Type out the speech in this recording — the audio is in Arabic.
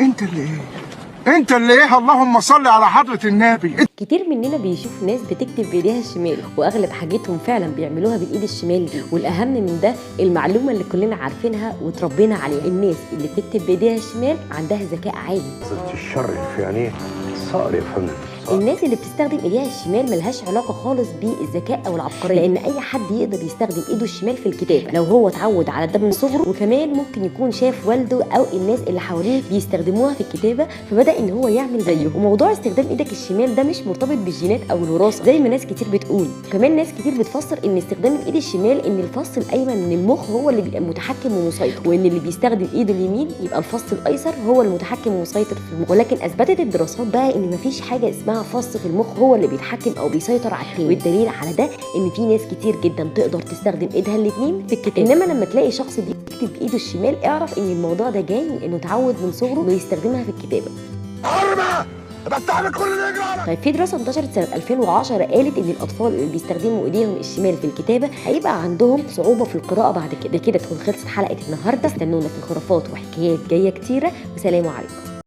انت اللي ايه؟ اللهم صل على حضرة النبي. كتير مننا بيشوف ناس بتكتب بايديها الشمال، واغلب حاجتهم فعلا بيعملوها بالايد الشمال دي. والاهم من ده المعلومه اللي كلنا عارفينها وتربينا عليها، الناس اللي بتكتب بايديها الشمال عندها ذكاء عالي. الشر في عينيه صقر يا فندم. الناس اللي بتستخدم ايديها الشمال ملهاش علاقه خالص بالذكاء او العبقريه، لان اي حد يقدر يستخدم ايده الشمال في الكتابه لو هو اتعود على ده من صغره، وكمان ممكن يكون شاف والده او الناس اللي حواليه بيستخدموها في الكتابه فبدا ان هو يعمل زيه. وموضوع استخدام ايدك الشمال ده مش مرتبط بالجينات او الوراثه زي ما ناس كتير بتقول. كمان ناس كتير بتفسر ان استخدام الايد الشمال ان الفص الايمن من المخ هو اللي بيبقى متحكم ومسيطر، وان اللي بيستخدم ايده اليمين يبقى الفص الايسر هو المتحكم ومسيطر في المخ. ولكن اثبتت الدراسات بقى ان مفيش حاجه اسمها فص في المخ هو اللي بيتحكم او بيسيطر على التاني. والدليل على ده ان في ناس كتير جدا تقدر تستخدم ايدها الاثنين في الكتابه. انما لما تلاقي شخص بيكتب بايده الشمال اعرف ان الموضوع ده جاي من انه اتعود من صغره انه يستخدمها في الكتابه. طيب في دراسه انتشرت سنه 2010 قالت ان الاطفال اللي بيستخدموا ايديهم الشمال في الكتابه هيبقى عندهم صعوبه في القراءه بعد كده. كده تكون خلصت حلقه النهارده. استنونا في الخرافات وحكايات جايه كتيره، وسلام عليكم.